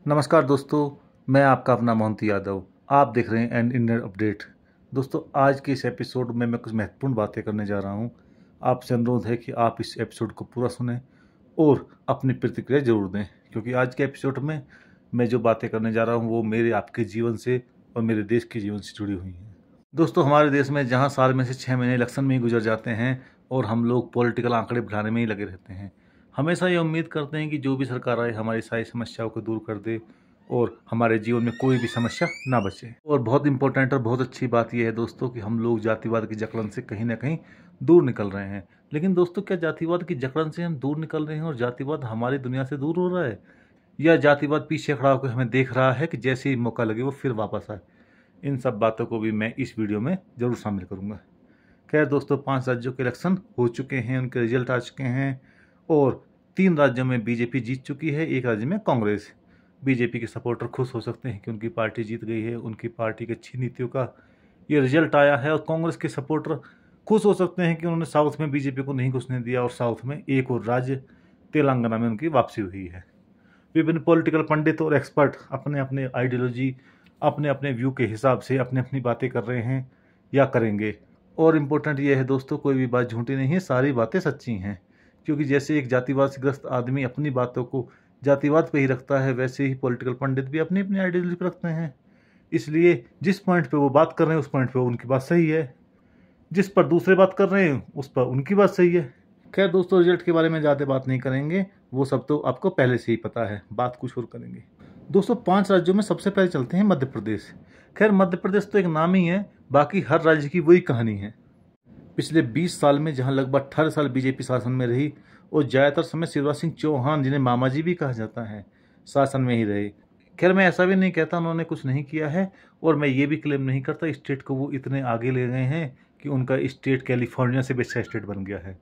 नमस्कार दोस्तों, मैं आपका अपना मोहंती यादव। आप देख रहे हैं एन इंडियन अपडेट। दोस्तों, आज के इस एपिसोड में मैं कुछ महत्वपूर्ण बातें करने जा रहा हूं। आपसे अनुरोध है कि आप इस एपिसोड को पूरा सुनें और अपनी प्रतिक्रिया जरूर दें, क्योंकि आज के एपिसोड में मैं जो बातें करने जा रहा हूं वो मेरे आपके जीवन से और मेरे देश के जीवन से जुड़ी हुई हैं। दोस्तों, हमारे देश में जहाँ साल में से 6 महीने इलेक्शन में ही गुजर जाते हैं और हम लोग पॉलिटिकल आंकड़े बढ़ाने में ही लगे रहते हैं, हमेशा ये उम्मीद करते हैं कि जो भी सरकार आए हमारी सारी समस्याओं को दूर कर दे और हमारे जीवन में कोई भी समस्या ना बचे। और बहुत इंपॉर्टेंट और बहुत अच्छी बात यह है दोस्तों कि हम लोग जातिवाद की जकड़न से कहीं ना कहीं दूर निकल रहे हैं। लेकिन दोस्तों, क्या जातिवाद की जकड़न से हम दूर निकल रहे हैं और जातिवाद हमारी दुनिया से दूर हो रहा है, या जातिवाद पीछे खड़ा होकर हमें देख रहा है कि जैसे ही मौका लगे वो फिर वापस आए? इन सब बातों को भी मैं इस वीडियो में जरूर शामिल करूंगा। खैर दोस्तों, 5 राज्यों के इलेक्शन हो चुके हैं, उनके रिजल्ट आ चुके हैं और 3 राज्यों में बीजेपी जीत चुकी है, 1 राज्य में कांग्रेस। बीजेपी के सपोर्टर खुश हो सकते हैं कि उनकी पार्टी जीत गई है, उनकी पार्टी की अच्छी नीतियों का ये रिजल्ट आया है। और कांग्रेस के सपोर्टर खुश हो सकते हैं कि उन्होंने साउथ में बीजेपी को नहीं घुसने दिया और साउथ में एक और राज्य तेलंगाना में उनकी वापसी हुई है। विभिन्न पॉलिटिकल पंडित और एक्सपर्ट अपने अपने आइडियोलॉजी, अपने अपने व्यू के हिसाब से अपनी अपनी बातें कर रहे हैं या करेंगे। और इम्पोर्टेंट ये है दोस्तों, कोई भी बात झूठी नहीं है, सारी बातें सच्ची हैं। क्योंकि जैसे एक जातिवाद से ग्रस्त आदमी अपनी बातों को जातिवाद पे ही रखता है, वैसे ही पॉलिटिकल पंडित भी अपनी अपनी आइडियोलॉजी पर रखते हैं। इसलिए जिस पॉइंट पे वो बात कर रहे हैं उस पॉइंट पे उनकी बात सही है, जिस पर दूसरे बात कर रहे हैं उस पर उनकी बात सही है। खैर दोस्तों, रिजल्ट के बारे में ज़्यादा बात नहीं करेंगे, वो सब तो आपको पहले से ही पता है। बात कुछ और करेंगे दोस्तों। 5 राज्यों में सबसे पहले चलते हैं मध्य प्रदेश। खैर मध्य प्रदेश तो एक नाम ही है, बाकी हर राज्य की वही कहानी है। पिछले 20 साल में जहां लगभग 18 साल बीजेपी शासन में रही और ज़्यादातर समय शिवराज सिंह चौहान, जिन्हें मामा जी भी कहा जाता है, शासन में ही रहे। खैर मैं ऐसा भी नहीं कहता उन्होंने कुछ नहीं किया है, और मैं ये भी क्लेम नहीं करता स्टेट को वो इतने आगे ले गए हैं कि उनका स्टेट कैलिफोर्निया से भी अच्छा स्टेट बन गया है।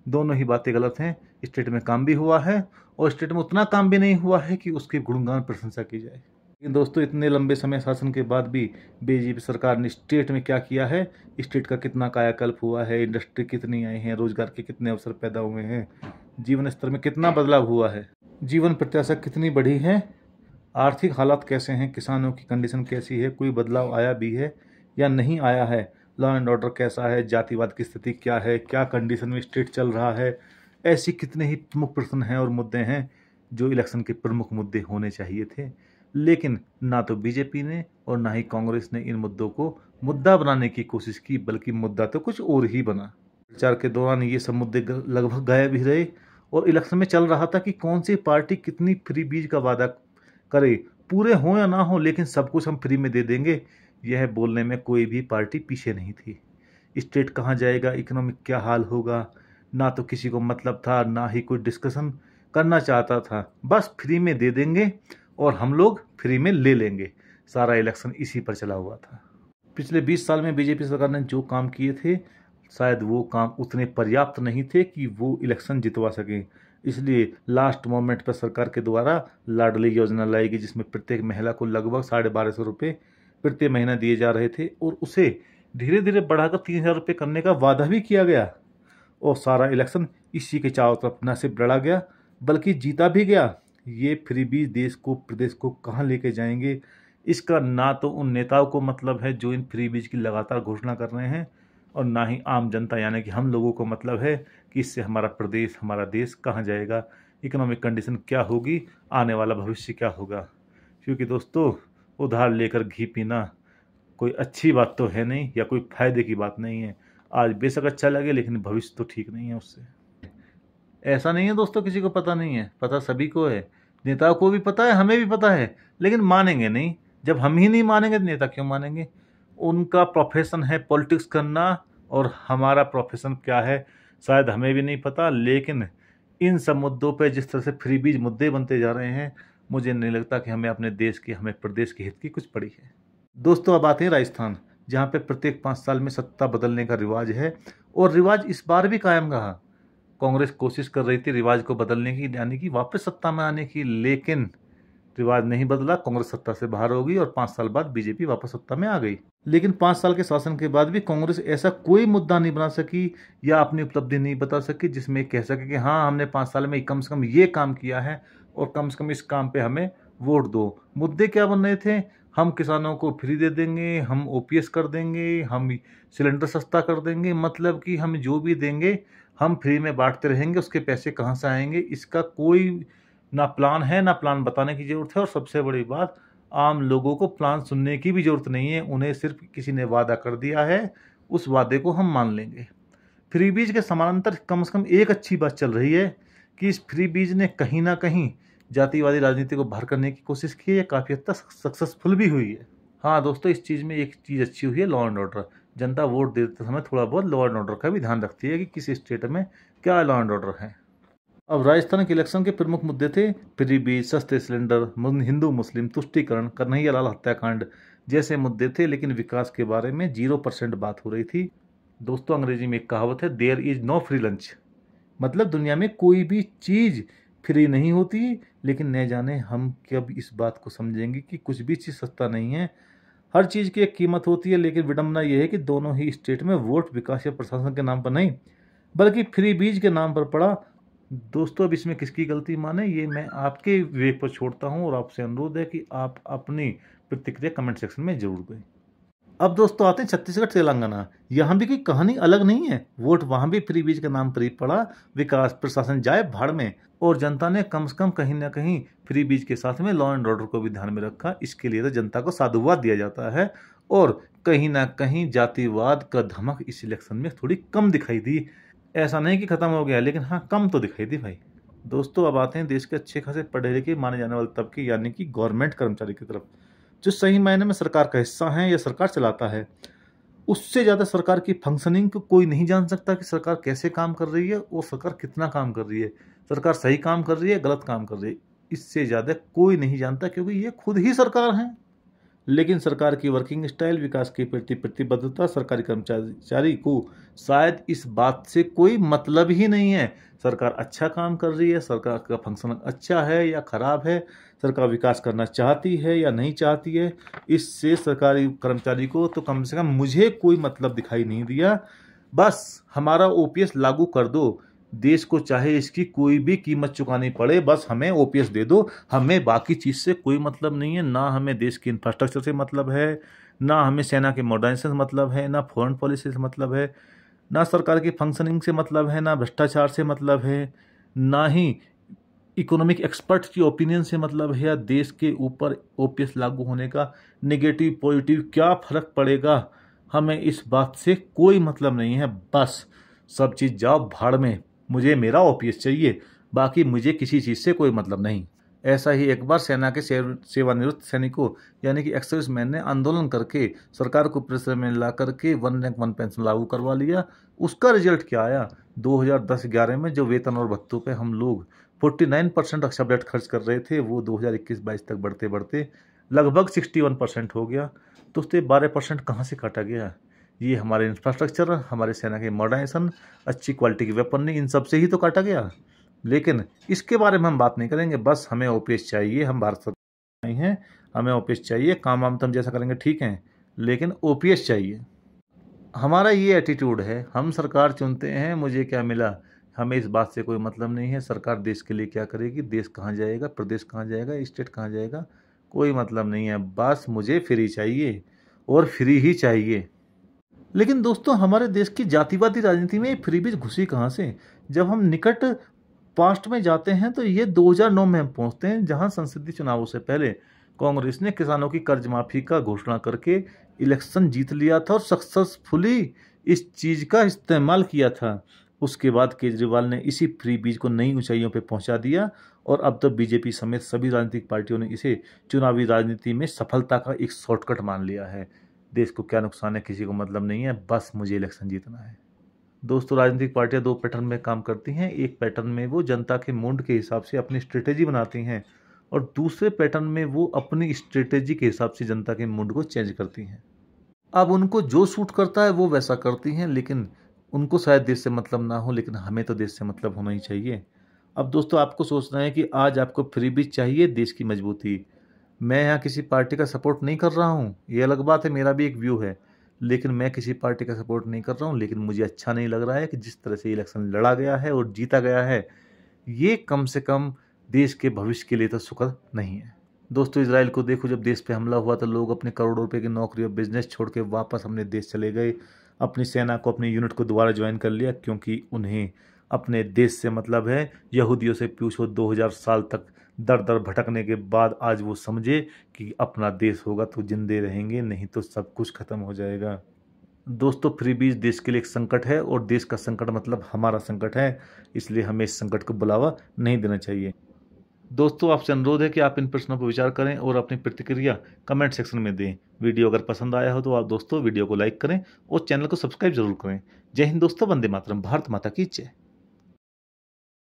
दोनों ही बातें गलत हैं। स्टेट में काम भी हुआ है और स्टेट में उतना काम भी नहीं हुआ है कि उसकी गुणगान प्रशंसा की जाए। लेकिन दोस्तों, इतने लंबे समय शासन के बाद भी बीजेपी सरकार ने स्टेट में क्या किया है, स्टेट का कितना कायाकल्प हुआ है, इंडस्ट्री कितनी आई है, रोजगार के कितने अवसर पैदा हुए हैं, जीवन स्तर में कितना बदलाव हुआ है, जीवन प्रत्याशा कितनी बढ़ी है, आर्थिक हालात कैसे हैं, किसानों की कंडीशन कैसी है, कोई बदलाव आया भी है या नहीं आया है, लॉ एंड ऑर्डर कैसा है, जातिवाद की स्थिति क्या है, क्या कंडीशन में स्टेट चल रहा है। ऐसी कितने ही प्रमुख प्रश्न हैं और मुद्दे हैं जो इलेक्शन के प्रमुख मुद्दे होने चाहिए थे। लेकिन ना तो बीजेपी ने और ना ही कांग्रेस ने इन मुद्दों को मुद्दा बनाने की कोशिश की, बल्कि मुद्दा तो कुछ और ही बना। प्रचार के दौरान ये सब मुद्दे लगभग गायब ही रहे और इलेक्शन में चल रहा था कि कौन सी पार्टी कितनी फ्री बीज का वादा करे, पूरे हो या ना हो, लेकिन सब कुछ हम फ्री में दे देंगे। यह बोलने में कोई भी पार्टी पीछे नहीं थी। स्टेट कहाँ जाएगा, इकोनॉमिक क्या हाल होगा, ना तो किसी को मतलब था, ना ही कोई डिस्कशन करना चाहता था। बस फ्री में दे देंगे और हम लोग फ्री में ले लेंगे। सारा इलेक्शन इसी पर चला हुआ था। पिछले 20 साल में बीजेपी सरकार ने जो काम किए थे, शायद वो काम उतने पर्याप्त नहीं थे कि वो इलेक्शन जितवा सकें। इसलिए लास्ट मोमेंट पर सरकार के द्वारा लाडली योजना लाई गई, जिसमें प्रत्येक महिला को लगभग 1250 रुपये प्रति महीना दिए जा रहे थे और उसे धीरे धीरे बढ़ाकर 3000 रुपये करने का वादा भी किया गया। और सारा इलेक्शन इसी के चारों तरफ न सिर्फ लड़ा गया बल्कि जीता भी गया। ये फ्रीबीज देश को, प्रदेश को कहाँ लेके जाएंगे, इसका ना तो उन नेताओं को मतलब है जो इन फ्रीबीज की लगातार घोषणा कर रहे हैं, और ना ही आम जनता यानी कि हम लोगों को मतलब है कि इससे हमारा प्रदेश, हमारा देश कहाँ जाएगा, इकोनॉमिक कंडीशन क्या होगी, आने वाला भविष्य क्या होगा। क्योंकि दोस्तों, उधार लेकर घी पीना कोई अच्छी बात तो है नहीं, या कोई फायदे की बात नहीं है। आज बेशक अच्छा लगे, लेकिन भविष्य तो ठीक नहीं है उससे। ऐसा नहीं है दोस्तों किसी को पता नहीं है, पता सभी को है। नेताओं को भी पता है, हमें भी पता है, लेकिन मानेंगे नहीं। जब हम ही नहीं मानेंगे तो नेता क्यों मानेंगे? उनका प्रोफेशन है पॉलिटिक्स करना, और हमारा प्रोफेशन क्या है शायद हमें भी नहीं पता। लेकिन इन सब मुद्दों पे जिस तरह से फ्रीबीज मुद्दे बनते जा रहे हैं, मुझे नहीं लगता कि हमें अपने देश की, हमें प्रदेश के हित की कुछ पड़ी है। दोस्तों, अब आते हैं राजस्थान, जहाँ पे प्रत्येक 5 साल में सत्ता बदलने का रिवाज है, और रिवाज इस बार भी कायम रहा। कांग्रेस कोशिश कर रही थी रिवाज को बदलने की, यानी कि वापस सत्ता में आने की, लेकिन रिवाज नहीं बदला। कांग्रेस सत्ता से बाहर हो गई और 5 साल बाद बीजेपी वापस सत्ता में आ गई। लेकिन 5 साल के शासन के बाद भी कांग्रेस ऐसा कोई मुद्दा नहीं बना सकी या अपनी उपलब्धि नहीं बता सकी जिसमें कह सके कि हाँ, हमने 5 साल में कम से कम ये काम किया है और कम से कम इस काम पे हमें वोट दो। मुद्दे क्या बन रहे थे? हम किसानों को फ्री दे देंगे, हम ओपीएस कर देंगे, हम सिलेंडर सस्ता कर देंगे, मतलब कि हम जो भी देंगे हम फ्री में बांटते रहेंगे, उसके पैसे कहाँ से आएंगे इसका कोई ना प्लान है, ना प्लान बताने की ज़रूरत है। और सबसे बड़ी बात, आम लोगों को प्लान सुनने की भी ज़रूरत नहीं है, उन्हें सिर्फ किसी ने वादा कर दिया है, उस वादे को हम मान लेंगे। फ्री बीज के समानांतर कम से कम एक अच्छी बात चल रही है कि इस फ्री बीज ने कहीं ना कहीं जातिवादी राजनीति को बाहर करने की कोशिश की है, काफ़ी हद तक सक्सेसफुल भी हुई है। हाँ दोस्तों, इस चीज़ में एक चीज़ अच्छी हुई है, law and order. Janata vote देते समय थोड़ा बहुत लॉ एंड ऑर्डर का भी ध्यान रखती है कि किस स्टेट में क्या लॉ एंड ऑर्डर है। अब राजस्थान के इलेक्शन के प्रमुख मुद्दे थे फ्री बीज, सस्ते सिलेंडर, हिंदू मुस्लिम तुष्टीकरण, कन्हैया लाल हत्याकांड जैसे मुद्दे थे, लेकिन विकास के बारे में 0% बात हो रही थी। दोस्तों, अंग्रेजी में एक कहावत है, there is no free lunch, मतलब दुनिया में कोई भी चीज़ फ्री नहीं होती। लेकिन न जाने हम कब इस बात को समझेंगे कि कुछ भी चीज़ सस्ता नहीं है, हर चीज़ की एक कीमत होती है। लेकिन विडंबना यह है कि दोनों ही स्टेट में वोट विकास या प्रशासन के नाम पर नहीं, बल्कि फ्री बीज के नाम पर पड़ा। दोस्तों, अब इसमें किसकी गलती माने, ये मैं आपके विवेक पर छोड़ता हूँ, और आपसे अनुरोध है कि आप अपनी प्रतिक्रिया कमेंट सेक्शन में जरूर दें। अब दोस्तों आते हैं छत्तीसगढ़ तेलंगाना। यहाँ भी की कहानी अलग नहीं है, वोट वहाँ भी फ्री बीज के नाम पर ही पड़ा, विकास प्रशासन जाए भाड़ में, और जनता ने कम से कम कहीं ना कहीं फ्री बीज के साथ में लॉ एंड ऑर्डर को भी ध्यान में रखा। इसके लिए तो जनता को साधुवाद दिया जाता है, और कहीं ना कहीं जातिवाद का धमक इस इलेक्शन में थोड़ी कम दिखाई दी। ऐसा नहीं कि खत्म हो गया, लेकिन हाँ, कम तो दिखाई दी भाई। दोस्तों, अब आते हैं देश के अच्छे खासे पढ़े लिखे माने जाने वाले तबके, यानी कि गवर्नमेंट कर्मचारी की तरफ, जो सही मायने में सरकार का हिस्सा है या सरकार चलाता है। उससे ज़्यादा सरकार की फंक्शनिंग को कोई नहीं जान सकता कि सरकार कैसे काम कर रही है और सरकार कितना काम कर रही है, सरकार सही काम कर रही है, गलत काम कर रही है, इससे ज़्यादा कोई नहीं जानता, क्योंकि ये खुद ही सरकार है। लेकिन सरकार की वर्किंग स्टाइल, विकास की प्रति प्रतिबद्धता, सरकारी कर्मचारी को शायद इस बात से कोई मतलब ही नहीं है सरकार अच्छा काम कर रही है, सरकार का फंक्शन अच्छा है या खराब है, सरकार विकास करना चाहती है या नहीं चाहती है। इससे सरकारी कर्मचारी को तो कम से कम मुझे कोई मतलब दिखाई नहीं दिया। बस हमारा ओपीएस लागू कर दो, देश को चाहे इसकी कोई भी कीमत चुकानी पड़े, बस हमें ओपीएस दे दो। हमें बाकी चीज़ से कोई मतलब नहीं है, ना हमें देश के इंफ्रास्ट्रक्चर से मतलब है, ना हमें सेना के मॉडर्नाइजेशन से मतलब है, ना फॉरेन पॉलिसी से मतलब है, ना सरकार की फंक्शनिंग से मतलब है, ना भ्रष्टाचार से मतलब है, ना ही इकोनॉमिक एक्सपर्ट की ओपिनियन से मतलब है, या देश के ऊपर ओपीएस लागू होने का नेगेटिव पॉजिटिव क्या फ़र्क पड़ेगा, हमें इस बात से कोई मतलब नहीं है। बस सब चीज़ जाओ भाड़ में, मुझे मेरा ओपीएस चाहिए, बाकी मुझे किसी चीज़ से कोई मतलब नहीं। ऐसा ही एक बार सेना के सेवानिवृत्त सैनिकों यानी कि एक्स मैन ने आंदोलन करके सरकार को प्रेशर में ला करके 1 रैंक 1 पेंशन लागू करवा लिया। उसका रिजल्ट क्या आया? 2010-11 में जो वेतन और भत्तों पे हम लोग 49% सब्जेक्ट खर्च कर रहे थे, वो 2021-22 तक बढ़ते बढ़ते लगभग 61% हो गया। तो उससे 12% कहाँ से काटा गया? ये हमारे इंफ्रास्ट्रक्चर, हमारे सेना के मॉडर्नाइजेशन, अच्छी क्वालिटी की वेपनरी, इन सब से ही तो काटा गया। लेकिन इसके बारे में हम बात नहीं करेंगे, बस हमें ओपीएस चाहिए। हम भारत सरकार नहीं हैं, हमें ओपीएस चाहिए। काम वाम तो हम जैसा करेंगे ठीक है, लेकिन ओपीएस चाहिए। हमारा ये एटीट्यूड है, हम सरकार चुनते हैं, मुझे क्या मिला, हमें इस बात से कोई मतलब नहीं है सरकार देश के लिए क्या करेगी, देश कहाँ जाएगा, प्रदेश कहाँ जाएगा, स्टेट कहाँ जाएगा, कोई मतलब नहीं है। बस मुझे फ्री चाहिए और फ्री ही चाहिए। लेकिन दोस्तों, हमारे देश की जातिवादी राजनीति में फ्री बीज घुसी कहाँ से? जब हम निकट पास्ट में जाते हैं तो ये 2009 में हम पहुंचते हैं, जहां संसदीय चुनावों से पहले कांग्रेस ने किसानों की कर्ज माफी का घोषणा करके इलेक्शन जीत लिया था और सक्सेसफुली इस चीज का इस्तेमाल किया था। उसके बाद केजरीवाल ने इसी फ्री बीज को नई ऊंचाइयों पर पहुंचा दिया, और अब तो बीजेपी समेत सभी राजनीतिक पार्टियों ने इसे चुनावी राजनीति में सफलता का एक शॉर्टकट मान लिया है। देश को क्या नुकसान है किसी को मतलब नहीं है, बस मुझे इलेक्शन जीतना है। दोस्तों, राजनीतिक पार्टियां 2 पैटर्न में काम करती हैं। एक पैटर्न में वो जनता के मूड के हिसाब से अपनी स्ट्रेटेजी बनाती हैं, और दूसरे पैटर्न में वो अपनी स्ट्रेटेजी के हिसाब से जनता के मूड को चेंज करती हैं। अब उनको जो सूट करता है वो वैसा करती हैं, लेकिन उनको शायद देश से मतलब ना हो, लेकिन हमें तो देश से मतलब होना ही चाहिए। अब दोस्तों, आपको सोचना है कि आज आपको फ्री बीज चाहिए देश की मजबूती। मैं यहाँ किसी पार्टी का सपोर्ट नहीं कर रहा हूँ, ये अलग बात है, मेरा भी एक व्यू है, लेकिन मैं किसी पार्टी का सपोर्ट नहीं कर रहा हूँ। लेकिन मुझे अच्छा नहीं लग रहा है कि जिस तरह से इलेक्शन लड़ा गया है और जीता गया है, ये कम से कम देश के भविष्य के लिए तो सुखद नहीं है। दोस्तों इजराइल को देखो, जब देश पे हमला हुआ तो लोग अपने करोड़ों रुपए की नौकरी और बिजनेस छोड़ के वापस अपने देश चले गए। अपनी सेना को, अपनी यूनिट को दोबारा ज्वाइन कर लिया, क्योंकि उन्हें अपने देश से मतलब है। यहूदियों से पूछो, 2000 साल तक दर दर भटकने के बाद आज वो समझे कि अपना देश होगा तो जिंदे रहेंगे, नहीं तो सब कुछ खत्म हो जाएगा। दोस्तों फ्रीबीज देश के लिए एक संकट है, और देश का संकट मतलब हमारा संकट है, इसलिए हमें इस संकट को बुलावा नहीं देना चाहिए। दोस्तों आपसे अनुरोध है कि आप इन प्रश्नों पर विचार करें और अपनी प्रतिक्रिया कमेंट सेक्शन में दें। वीडियो अगर पसंद आया हो तो आप दोस्तों वीडियो को लाइक करें और चैनल को सब्सक्राइब जरूर करें। जय हिंद दोस्तों, वंदे मातरम, भारत माता की जय।